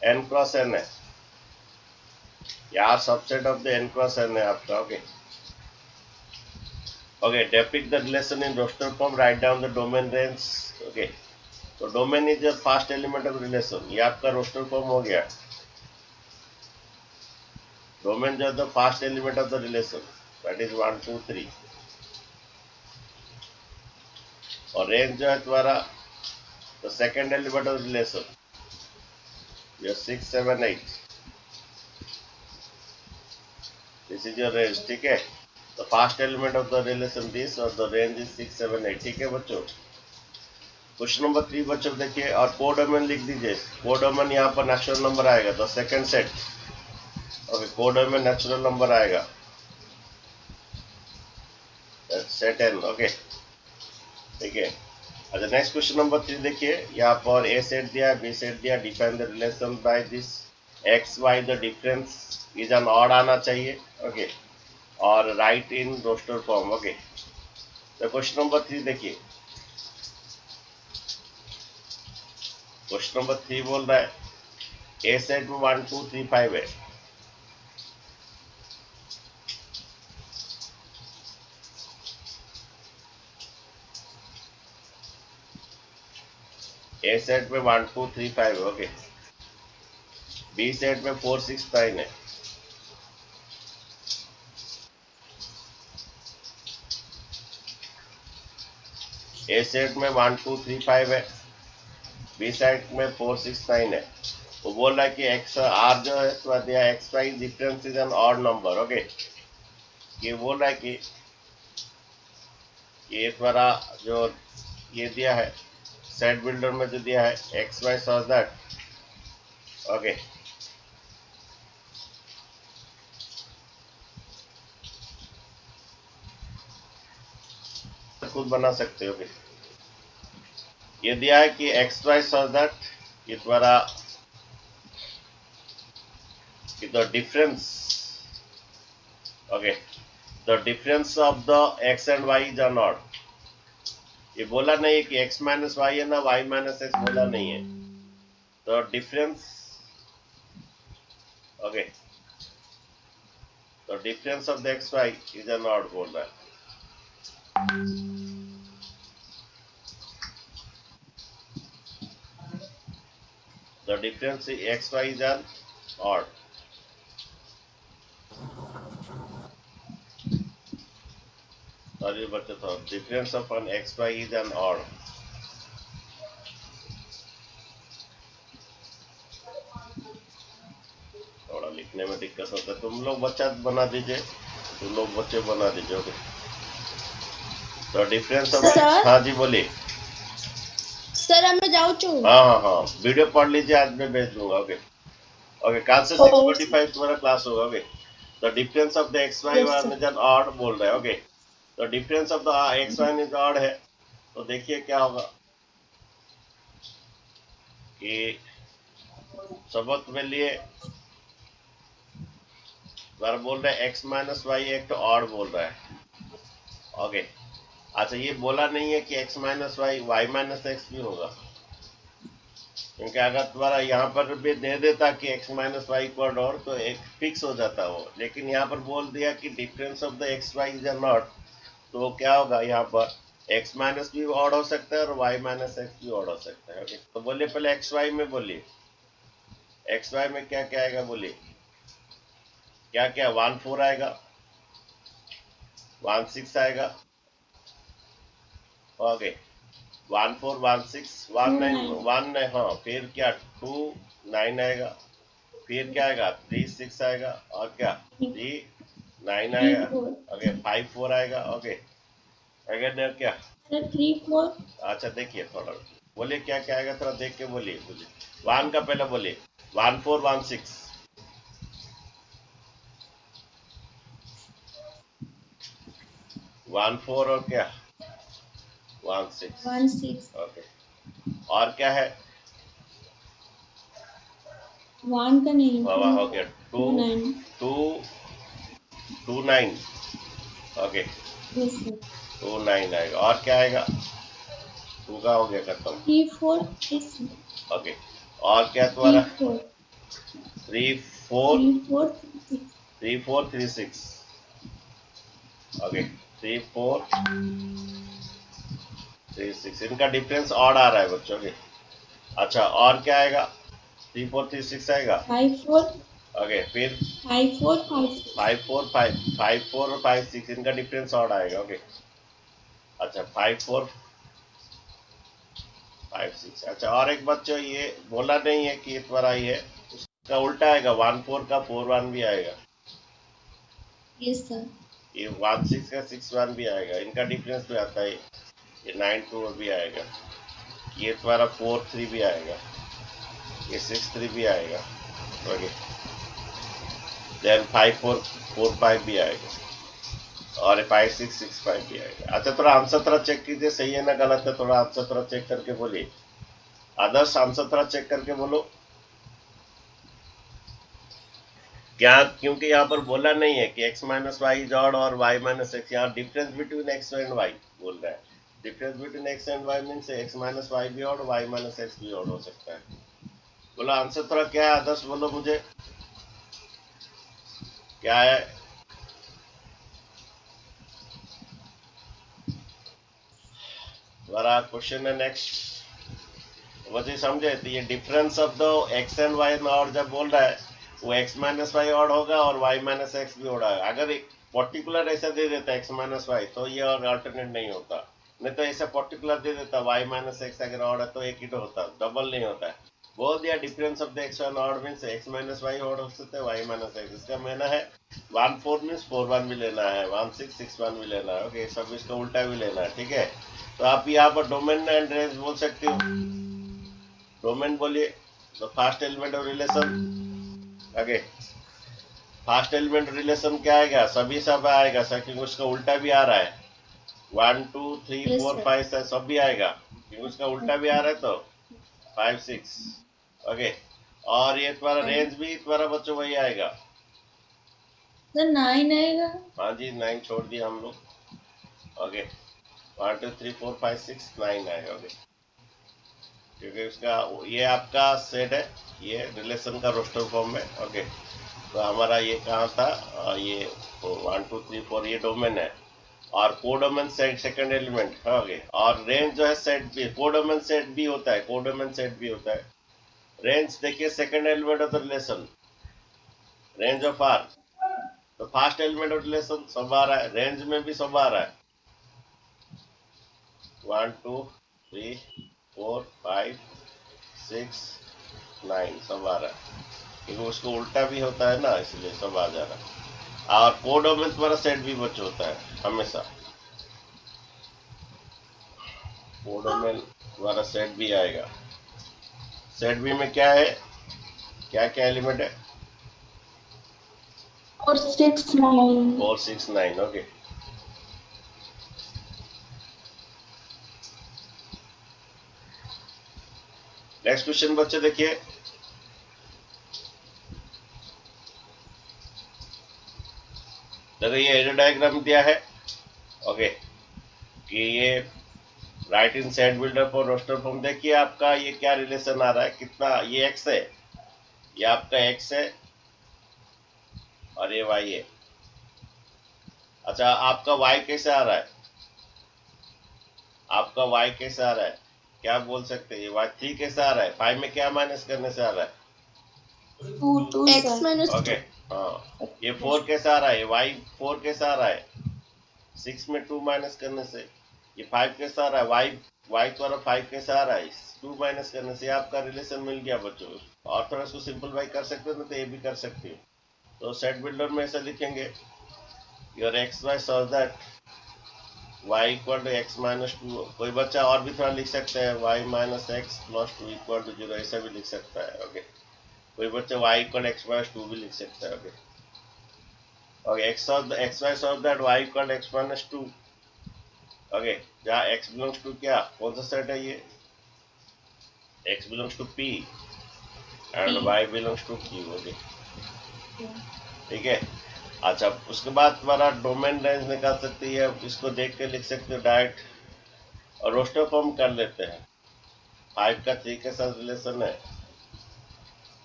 n cross n है, r subset of the n cross n है आपका। Okay okay depict the relation in roster form, write down the domain range। Okay तो domain is the first element of relation, ये आपका roster form हो गया। Domain जो है the first element of the relation, that is 1 2 3। और रेंज जो है तुम्हारा the second element of relation, ये 6 7 8, दिस इज योर रेंज। ठीक है the first element of the relation this और द रेंज इज 6 7 8। ठीक है बच्चों, क्वेश्चन नंबर 3 बच्चों देखिए, और कोडोमेन लिख दीजिए। कोडोमेन यहाँ पर नेचुरल नंबर आएगा, the second set. Okay codomain natural number आएगा, सेट एन। ओके ठीक है अच्छा नेक्स्ट क्वेश्चन नंबर 3 देखिए, यहाँ पर ए सेट दिया बी सेट दिया, define the relation by this X Y, the difference is an odd आना चाहिए। ओके और write in roster form. Okay तो क्वेश्चन नंबर 3 देखिए, क्वेश्चन नंबर 3 बोल रहा है ए सेट में 1 2 3 5 है, ए सेट में 1 2 3 5 है। ओके बी सेट में 4 6 9 है, ए सेट में 1 2 3 5 है, बी सेट में 4 6 9 है। वो बोल रहा है कि एक्स आर जो है तो दिया X Y difference is an odd number. Okay ये बोल रहा है कि ये द्वारा जो ये दिया है सेट बिल्डर में जो दिया है X Y such that, okay, खुद बना सकते हो। ये दिया है कि एक्स वाई सच दैट ये द्वारा the difference, okay, the difference of the x and y is not, ये बोला नहीं है कि x माइनस वाई है ना y माइनस एक्स बोला नहीं है, तो डिफरेंस, ओके, तो difference of the X Y is a not बोल रहा है। The difference X Y is an odd, sorry बच्चे, तो difference of an X Y is an odd. थोड़ा लिखने में दिक्कत होता है, तुम लोग बच्चा बना दीजिए, तुम लोग बच्चे बना दीजिए, ओके। तो डिफरेंस ऑफ, हाँ जी बोलिए। सर मैं जाऊँ चू, हाँ, वीडियो पढ़ लीजिए, आज मैं भेज दूंगा, ओके ओके। कल से 6:45 तुम्हारा क्लास होगा, okay. The difference of the X Y one is an odd बोल रहा है, ओके। तो difference of the X Y is odd है, तो देखिए क्या होगा कि सबक में लिए बार बोल रहा है एक्स माइनस वाई एक तो ऑड बोल रहा है, ओके। अच्छा ये बोला नहीं है कि X minus Y Y minus X भी होगा, क्योंकि अगर तुम्हारा यहाँ पर भी दे देता कि x माइनस वाई इक्वल और तो एक फिक्स हो जाता वो, लेकिन यहाँ पर बोल दिया कि difference of the X Y is not, तो क्या होगा यहाँ पर x माइनस भी ऑड हो सकता है और y माइनस एक्स भी ऑड हो सकता है, ओके। तो बोलिए पहले एक्स वाई में बोलिए, एक्स वाई में क्या क्या आएगा बोलिए, क्या क्या 1 4 आएगा, 1 6 आएगा, ओके, 1 4 1 6 1 9 1 9, हाँ, फिर क्या 2 9 आएगा, फिर क्या आएगा 3 6 आएगा, और क्या 3 9 आएगा, ओके, 5 4 आएगा, ओके। अगर क्या 3 4, अच्छा देखिए थोड़ा बोलिए क्या क्या आएगा, थोड़ा देख के बोलिए मुझे। 1 का पहले बोलिए, 1 4 1 6, 1 4 और क्या 1 6, 1 6, ओके। और क्या है 1 का नहीं, बाबा हो गया 2 9, 2 2 9, ओके, yes sir, 2 9 आएगा, और क्या आएगा 2 का हो गया खत्म, 3 4 3 6, ओके। और क्या तुम्हारा 3 3 4 4 3 6, 3 4 3 6, ओके, 3 4 3 6, इनका डिफरेंस ऑड आ रहा है बच्चों के। अच्छा और क्या आएगा 3 4 3 6 आएगा, 5 4, ओके, फिर 5 4 5 5 4 5 4 और 5 6, इनका डिफरेंस ऑड आएगा, ओके। अच्छा 5 4 5 6, अच्छा और एक बच्चों ये बोला नहीं है कि तुम्हारा ये उसका उल्टा आएगा, 1 4 का 4 1 भी आएगा, yes sir, ये 1 6 का 6 1 भी आएगा, इनका डिफरेंस भी आता है, ये 9 2 भी आएगा, ये तुम्हारा 4 3 भी आएगा, ये 6 3 भी आएगा, ओके। देन 5 4 4 5 भी आएगा, और 5 6 6 5 भी आएगा। अच्छा थोड़ा आंसर थोड़ा चेक कीजिए, सही है ना गलत है, थोड़ा आंसर थोड़ा चेक करके बोलिए, आदर्श आंसर थोड़ा चेक करके बोलो क्या, क्योंकि यहाँ पर बोला नहीं है कि x minus Y is odd और y माइनस एक्स, यहाँ difference between x and y बोल रहा है। Difference between x and y means x minus Y भी ऑड y माइनस एक्स भी ऑड हो सकता है। बोला आंसर थोड़ा क्या है आदर्श, बोलो मुझे क्या है। हमारा क्वेश्चन है नेक्स्ट, मुझे समझे, तो ये difference of the x and y और जब बोल रहा है वो x माइनस वाई ऑड होगा और y माइनस एक्स भी ऑड होगा। अगर एक पर्टिकुलर ऐसा दे देता x माइनस वाई तो ये और अल्टरनेट नहीं होता, नहीं तो ऐसा पर्टिकुलर दे देता y माइनस एक्स अगर ऑड है तो एक ही तो होता, डबल नहीं होता है। बोल दिया difference of the X one odd means X minus Y odd हो सकता है वाई माइनस एक्स। इसका मैंने है 1 4 मीन्स 4 1 भी लेना है, 1 6 6 1 भी लेना है। ओके, सब इसका उल्टा भी लेना है। ठीक है, तो आप यहाँ पर डोमेन एंड रेंज बोल सकते हो। डोमेन बोलिए तो first element of relation. Okay, first element relation क्या आएगा, सभी सब आएगा सर, क्योंकि उसका उल्टा भी आ रहा है। 1 2 3 Yes, 4 sir. 5 सब भी आएगा, क्योंकि उसका उल्टा भी आ रहा है। तो 5 6। ओके, और ये तुम्हारा रेंज भी तुम्हारा बच्चों वही आएगा। सर 9 आएगा। हाँ जी, 9 छोड़ दिया हम लोग। ओके, 1 2 3 4 5 6 9 आएगा। ओके, क्योंकि उसका ये आपका सेट है, ये रिलेशन का रोस्टर फॉर्म में। ओके, तो हमारा ये कहाँ था, ये 1 2 3 4 ये डोमेन है, और codomain set second element. Okay, और रेंज जो है सेट भी, कोडोमेन सेट भी होता है, कोडोमेन सेट भी होता है। रेंज देखिए second element of the relation, range of R. तो फर्स्ट एलिमेंट ऑफ रिलेशन सब आ रहा है, रेंज में भी सब आ रहा है। 1 2 3 4 5 6 9 सब आ रहा है, क्योंकि उसको उल्टा भी होता है ना, इसलिए सब आ जा रहा है। और कोडोमेन तुम्हारा सेट भी बच होता है हमेशा, कोडोमेन तुम्हारा सेट भी आएगा। सेट बी में क्या है, क्या क्या एलिमेंट है, 4 6 9। 4 6 9। ओके, नेक्स्ट क्वेश्चन बच्चे देखिए। देखो ये एरो डायग्राम दिया है। ओके, कि ये write in set builder for roster form. देखिए आपका ये क्या रिलेशन आ रहा है, कितना, ये एक्स है, ये आपका एक्स है, और ये वाई है। अच्छा, आपका वाई कैसे आ रहा है, आपका वाई कैसे आ रहा है, क्या बोल सकते हैं, ये वाई 3 कैसे आ रहा है, 5 में क्या माइनस करने से आ रहा है। 2 x minus ओके, हाँ, ये 4 कैसे आ रहा है, वाई 4 कैसे आ रहा है, 6 में 2 माइनस करने से। ये 5 कैसे आ रहा है, वाई वाई द्वारा 5 कैसे आ रहा है, 2 माइनस करने से। आपका रिलेशन मिल गया बच्चों। और थोड़ा इसको सिंपलीफाई कर सकते हो ना, तो ये भी कर सकते हो। तो सेट बिल्डर में ऐसा लिखेंगे, your X Y such that Y equal to X minus 2। कोई बच्चा और भी थोड़ा लिख सकते हैं, Y minus X plus 2 equal to 0, ऐसा भी लिख सकता है। ओके, कोई बच्चा वाई इक्वल एक्स माइनस 2 भी लिख सकता है। ओके, और x Y such that Y equal x minus 2। Okay, जहाँ x बिलोंग्स टू क्या, कौन सा सेट है ये, x belongs to p and y belongs to q। Okay, ठीक है। अच्छा, उसके बाद तुम्हारा डोमेन रेंज निकाल सकती है, इसको देख के लिख सकते हो डायरेक्ट। और रोस्टर फॉर्म कर लेते हैं। 5 का 3 के साथ रिलेशन है,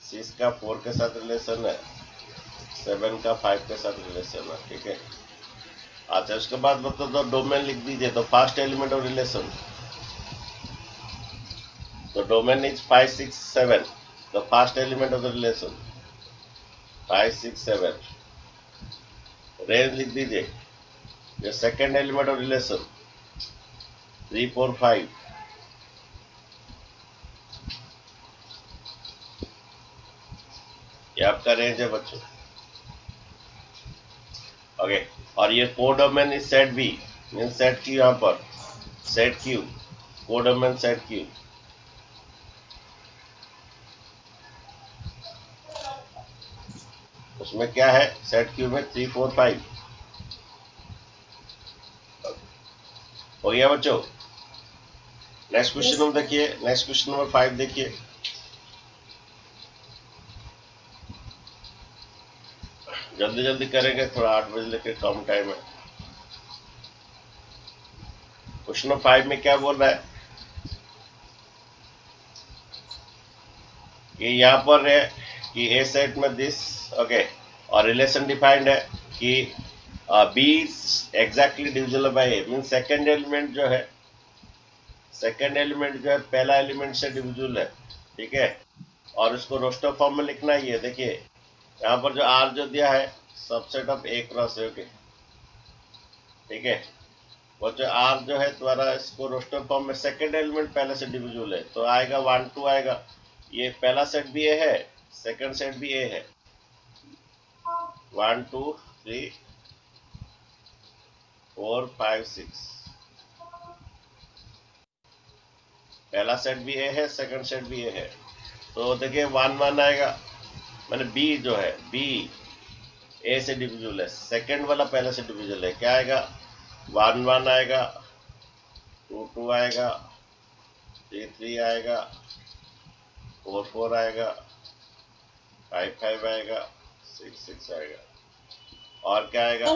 6 का 4 के साथ रिलेशन है, 7 का 5 के साथ रिलेशन है। ठीक है। अच्छा, उसके बाद मतलब तो डोमेन लिख दीजिए। तो फर्स्ट एलिमेंट ऑफ रिलेशन, तो domain is 5 6 7। The first element of the relation 5 6 7। Range लिख दीजिए। ये सेकेंड एलिमेंट ऑफ रिलेशन 3 4 5। ये आपका रेंज है बच्चों। ओके, और ये codomain is set B, mean set Q, यहाँ पर set Q, codomain set Q. उसमें क्या है, सेट क्यू में 3 4 5 हो गया बच्चों। नेक्स्ट क्वेश्चन हम देखिए, नेक्स्ट क्वेश्चन नंबर 5 देखिए। जल्दी जल्दी करेंगे, थोड़ा 8 बजे लेके कम टाइम है। क्वेश्चन नंबर 5 में क्या बोल रहा है कि यहाँ पर है कि ए सेट में दिस। ओके, और रिलेशन डिफाइंड है कि B exactly divisible by A, mean second element जो है, सेकेंड एलिमेंट जो है पहला एलिमेंट से डिविजिबल है। ठीक है, और उसको रोस्टर फॉर्म में लिखना ही है। देखिए यहाँ पर जो आर जो दिया है, सबसेट ऑफ ए क्रॉस है। ओके, ठीक है, वो जो आर जो है तुम्हारा, इसको रोस्टर फॉर्म में सेकेंड एलिमेंट पहले से डिविजिबल है, तो आएगा 1 2 आएगा। ये पहला सेट भी ए है, सेकंड सेट भी ए है। 1 2 3 4 5 6, पहला सेट भी ए है, सेकंड सेट भी ए है। तो देखिए 1 1 आएगा, मैंने बी जो है बी ए से डिविजिबल है, सेकंड वाला पहले से डिविजिबल है, क्या आएगा 1 1 आएगा, 2 2 आएगा, 3 3 आएगा, 4 4 आएगा, 5 5 आएगा, 6 6 आएगा। और क्या आएगा?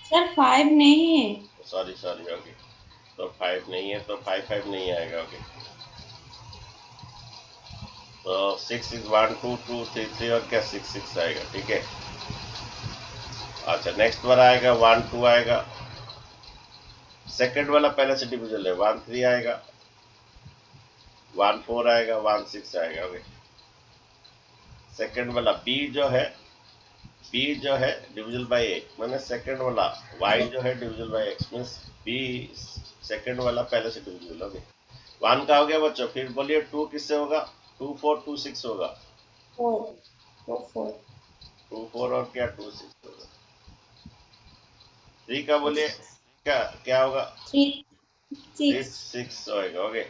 सर 5 नहीं है। Sorry sorry, okay. तो 5 नहीं है, तो 5 5 नहीं आएगा, ओके। तो 6 6 1 2 2 3 3 और क्या 6 6 आएगा, ठीक है। अच्छा, नेक्स्ट वाला आएगा 1 2 आएगा, सेकंड वाला पहले से डिविजन है, 1 3 आएगा, 1 4 आएगा, 1 6 आएगा, ओके। सेकंड वाला बी जो है डिविजन बाय ए, मैंने सेकंड वाला वाई जो है division by x, means B second वाला पहले से डिविजन, ओके। 1 का हो गया बच्चों, फिर बोलिए 2 किससे होगा? 2 4 2 6 होगा, 4 2 4 और क्या 2 6 होगा। 3 का बोलिए क्या क्या होगा? 3 6 होगा, ओके।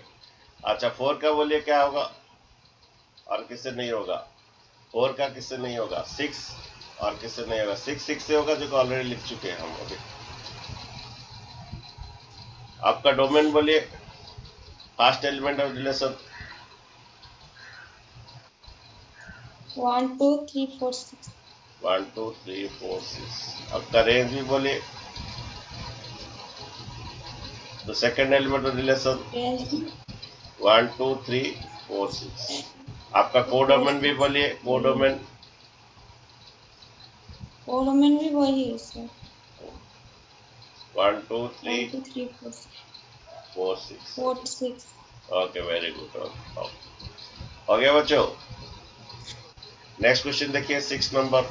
अच्छा 4 का बोलिए क्या होगा? और किससे नहीं होगा? 4 का किससे नहीं होगा? 6, और किससे नहीं होगा? 6 6 से होगा, जो कि ऑलरेडी लिख चुके हैं हम, ओके। आपका डोमेन बोलिए, फर्स्ट एलिमेंट ऑफ रिलेशन। 1 2 3 4 6 1 2 3 4 6। आपका रेंज भी बोलिए, तो सेकेंड एलिमेंट ऑफ रिलेशन 1 2 3 4 6। आपका कोडोमेन भी बोलिए, कोडोमेन भी वही है सर। 1 2 3 1 2 3 4 6। 4 6। ओके, वेरी गुड, हो गया बच्चों। नेक्स्ट क्वेश्चन देखिए, 6 नंबर।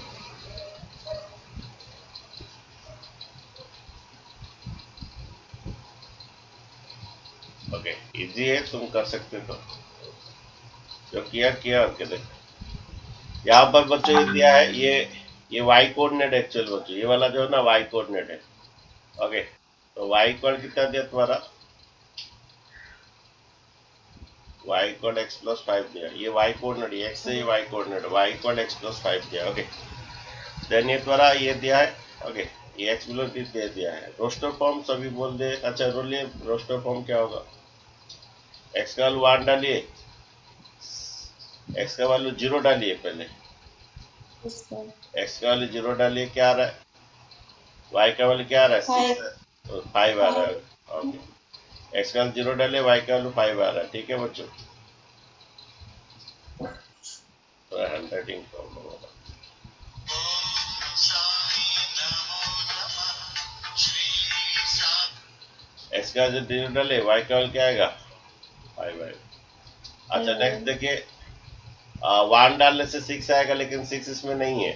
ओके, इजी है, तुम कर सकते तो, जो किया किया के देख। यहाँ पर बच्चों ये दिया है, ये वाई कोऑर्डिनेट एक्चुअल बच्चों, ये वाला जो है ना वाई कोऑर्डिनेट है, ओके। तो वाई कोऑर्डिनेट कितना दिया तुम्हारा? y इक्वल एक्स प्लस 5 दिया, ये y कोऑर्डिनेट, ये x से ये y coordinate, y equal x plus 5 दिया, ओके। देन ये द्वारा ये दिया है, ओके। ये x बिलो दे दिया है। रोस्टर फॉर्म सभी बोल दे। अच्छा रोलिए, रोस्टर फॉर्म क्या होगा? x का वैल्यू 1 डालिए, x का वैल्यू 0 डालिए पहले, x का वैल्यू 0 डालिए, क्या आ रहा है? y का वैल्यू क्या आ रहा है? 5 आ रहा है, ओके। x का वैल्यू 0 डालिए, y का वैल्यू 5 आ रहा है, ठीक है बच्चों। तो हैंडराइटिंग प्रॉब्लम होगा। x का जो 0 डाले, y का वैल्यू क्या आएगा? 5 आएगा। अच्छा नेक्स्ट देखिए, 1 डालने से 6 आएगा, लेकिन 6 इसमें नहीं है।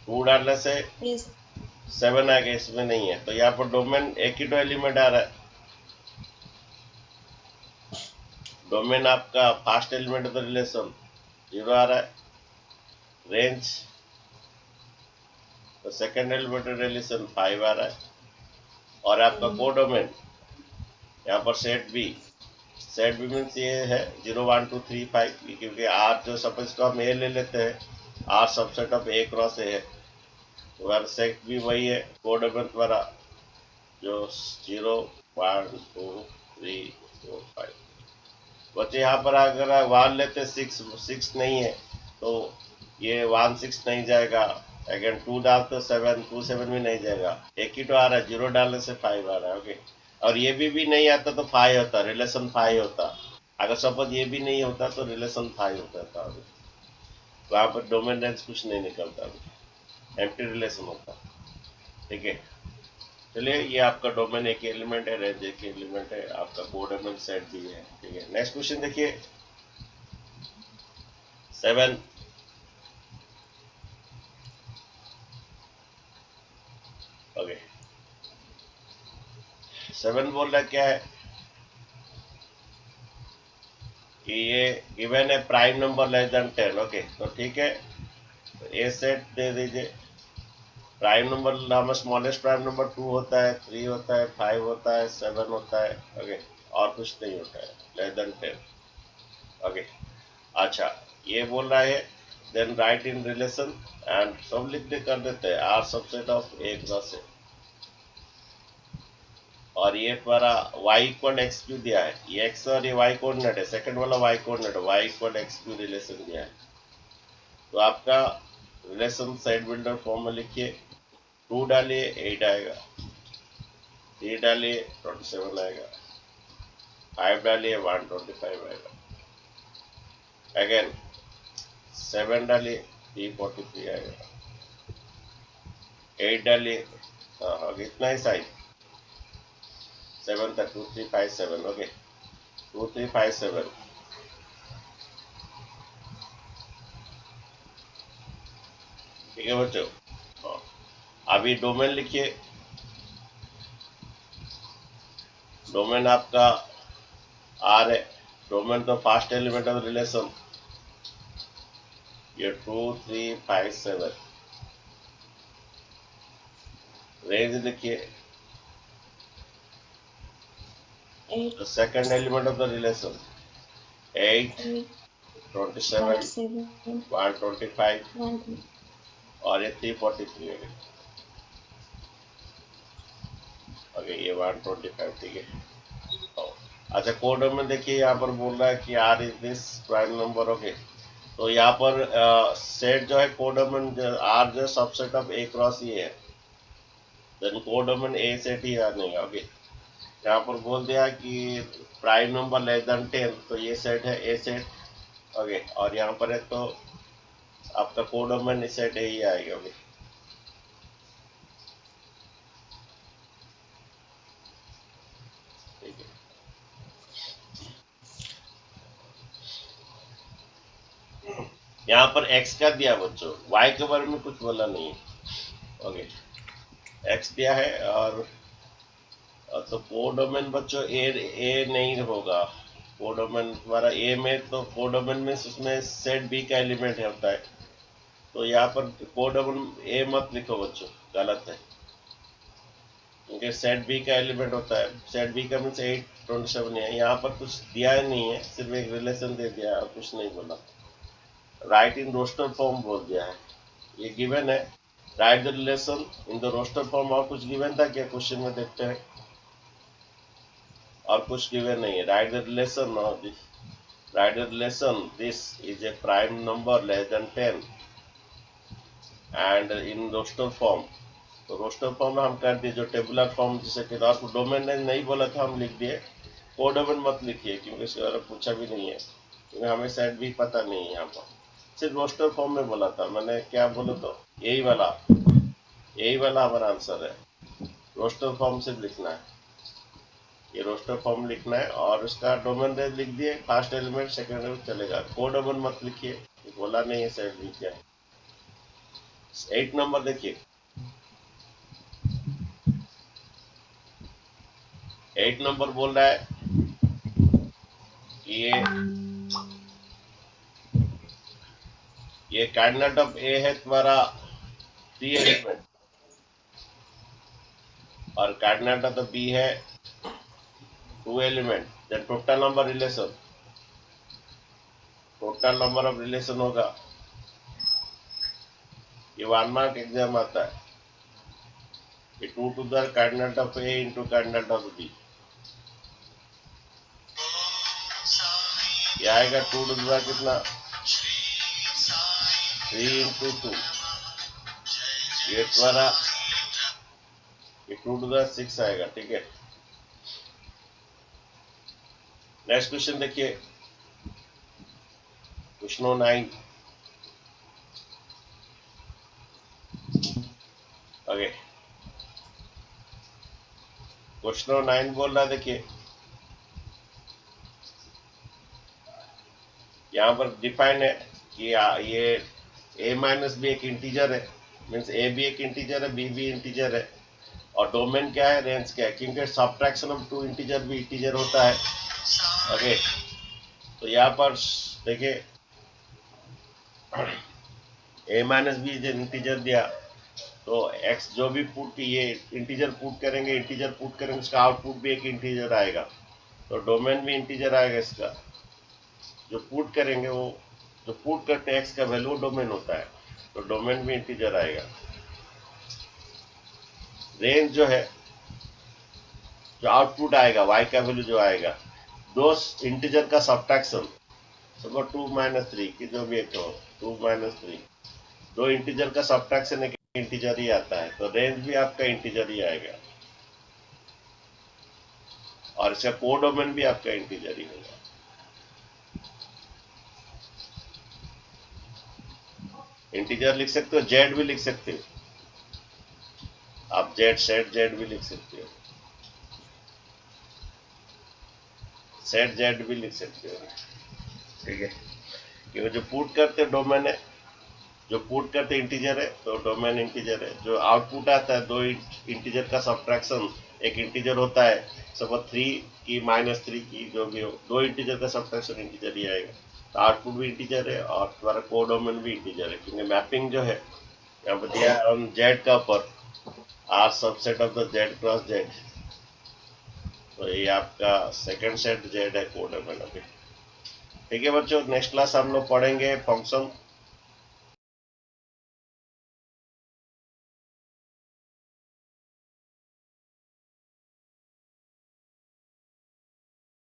2 डालने से 7 आएगा, इसमें नहीं है। तो यहाँ पर डोमेन एक ही एलिमेंट आ रहा है। डोमेन आपका first element of the relation 0 आ रहा है। रेंज तो सेकेंड एलिमेंट ऑफ रिलेशन 5 आ रहा है। और आपका कोडोमेन यहाँ पर सेट बी मीन्स ये है 0 1 2 3 5, क्योंकि आर जो सपोज को हम ए ले लेते हैं, R subset of A cross A है, तो सेट भी वही है। कोडोमेन द्वारा जो 0 1 2 3 4 5। बच्चे यहाँ पर अगर 1 लेते 6 नहीं है, तो ये 1 6 नहीं जाएगा। अगेन 2 डालते 7, 2 7 भी नहीं जाएगा। एक ही तो आ रहा है, 0 डालने से 5 आ रहा है, ओके। और ये भी नहीं आता तो 5 होता, रिलेशन 5 होता। अगर सपोज ये भी नहीं होता तो रिलेशन 5 होता था। वहाँ पर डोमेन रेंज कुछ नहीं निकलता, एम्प्टी रिलेशन होता, ठीक है। चलिए, ये आपका डोमेन एक एलिमेंट है, रेंज एक एलिमेंट है, आपका कोडोमेन सेट भी है, ठीक है। नेक्स्ट क्वेश्चन देखिए, 7। ओके, 7 बोल रहा क्या है? कि ये गिवन है prime number less than 10। Okay, तो ठीक है, तो ए सेट दे दीजिए। प्राइम नंबर हमें स्मॉलेस्ट प्राइम नंबर 2 होता है, 3 होता है, 5 होता है, 7 होता है। ओके, और कुछ नहीं होता है लेस देन 10। ओके, अच्छा, ये बोल रहा है then write in relation and सब लिख दे कर देते हैं R subset of A cross A. और ये हमारा y इक्वल एक्स क्यू दिया है, ये x और ये y कोऑर्डिनेट है, सेकंड वाला y कोऑर्डिनेट है, y equal x Q relation दिया है। तो आपका रिलेशन साइड बिल्डर फॉर्म में लिखिए, 2 डालिए 8 आएगा, 3 डालिए 27 आएगा, 5 डालिए 125 आएगा, अगेन 7 डालिए 343 आएगा, 8 डालिए, हाँ इतना ही साइज 7 तक 2357। ओके, 2357। ठीक है बच्चों, हाँ, अभी डोमेन लिखिए। डोमेन आपका आर है, डोमेन तो फर्स्ट एलिमेंट ऑफ रिलेशन ये 2357। रेंज लिखिए, 8, the second element of the relation 8, 8, 27, 27, 125 1. और ये 343 है। ओके, ये 125, ठीक है। अच्छा, कोड में देखिए यहाँ पर बोल रहा है कि R is this prime number. Okay, तो यहाँ पर सेट जो है कोडोमेन आर जो सबसेट ऑफ ए क्रॉस ये है, देन कोडोमेन ए सेट ही आनेगा। ओके, यहाँ पर बोल दिया कि प्राइम नंबर लेस देन 10, तो ये सेट है ए सेट। ओके, और यहाँ पर है तो आपका कोडोमेन सेट ए ही आएगा। ओके, ठीक है। यहाँ पर x का दिया बच्चों, y के बारे में कुछ बोला नहीं है। ओके, x दिया है और तो कोडोमेन बच्चों ए नहीं होगा। कोडोमेन तुम्हारा ए में, तो कोडोमेन में उसमें सेट बी का एलिमेंट होता है, तो यहाँ पर कोडोमेन ए मत लिखो बच्चों, गलत है, क्योंकि सेट बी का एलिमेंट होता है। सेट बी का मीन्स 827 है, यहाँ पर कुछ दिया नहीं है, सिर्फ एक रिलेशन दे दिया और कुछ नहीं बोला। राइट इन रोस्टर फॉर्म बोल दिया है, ये गिवन है। Write the relation in the roster form, और कुछ गिवन था क्या क्वेश्चन में, देखते हैं। और कुछ गिवन नहीं है। Write the relation this, write the relation this is a prime number less than 10 and in roster form. तो रोस्टर फॉर्म में हम कर दिए, जो टेबुलर फॉर्म जिसे कहते हैं। डोमेन ने नहीं बोला था, हम लिख दिए। कोडोमेन मत लिखिए, क्योंकि इसके बारे में पूछा भी नहीं है, क्योंकि हमें सेट भी पता नहीं है। यहाँ पर सिर्फ रोस्टर फॉर्म में बोला था मैंने, क्या बोला, तो यही वाला हमारा आंसर है। रोस्टर फॉर्म से लिखना है, ये रोस्टर फॉर्म लिखना है, और उसका डोमेन रेंज लिख दिए, फर्स्ट एलिमेंट सेकंड एलिमेंट चलेगा। कोडोमेन मत लिखिए, बोला नहीं है सेट भी क्या है। 8 नंबर देखिए, 8 नंबर बोल रहा है कि ये कैंडिडेट ऑफ ए है तुम्हारा 3 एलिमेंट, और कैंडिडेट ऑफ बी है 2 element. Then total number relation, total number of relation होगा, ये 1 मार्क एग्जाम आता है, ये 2 to the candidate of A into candidate of B, ये आएगा 2 to the कितना 3 into 2, ये तुम्हारा ये 2 to the 6 आएगा। ठीक है, नेक्स्ट क्वेश्चन देखिए, क्वेश्चन 9। ओके, क्वेश्चन 9 बोल रहा है, देखिए यहाँ पर डिफाइन है कि ये a माइनस बी एक इंटीजर है, मीन्स a भी एक इंटीजर है, b भी इंटीजर है, और डोमेन क्या है, रेंज क्या है, क्योंकि सब्ट्रैक्शन ऑफ 2 इंटीजर भी इंटीजर होता है। ओके, तो यहाँ पर देखिए a माइनस बी जो इंटीजर दिया, तो x जो भी पुट ये इंटीजर पुट करेंगे इसका आउटपुट भी एक इंटीजर आएगा, तो डोमेन भी इंटीजर आएगा इसका। जो पुट करेंगे वो जो पुट करते हैं x का वैल्यू डोमेन होता है, तो डोमेन भी इंटीजर आएगा। रेंज जो है जो आउटपुट आएगा y का वैल्यू जो आएगा, दो इंटीजर का सब्ट्रैक्शन, सपोज 2 माइनस 3 की जो भी एक हो, 2 माइनस 3 दो इंटीजर का सब्ट्रैक्शन एक इंटीजर ही आता है, तो रेंज भी आपका इंटीजर ही आएगा और इसका कोडोमेन भी आपका इंटीजर ही होगा। इंटीजर लिख सकते हो, जेड भी लिख सकते हो आप, जेड सेट जेड भी लिख सकते हो, सेट जेड भी लिख सकते हो, ठीक है। क्योंकि जो पुट करते डोमेन है, जो पुट करते इंटीजर है तो डोमेन इंटीजर है। जो आउटपुट आता है दो इंटीजर का सब्ट्रैक्शन एक इंटीजर होता है, सपोज 3 की माइनस 3 की जो भी हो, दो इंटीजर का सब्ट्रैक्शन इंटीजर ही आएगा, तो आउटपुट भी इंटीजर है और तुम्हारा कोडोमेन भी इंटीजर है। क्योंकि मैपिंग जो है यहाँ पर दिया ऑन जेड का ऊपर R subset of the Z cross Z, तो ये आपका सेकंड सेट जेड है कोडोमेन अभी। ठीक है बच्चों, नेक्स्ट क्लास हम लोग पढ़ेंगे फंक्शन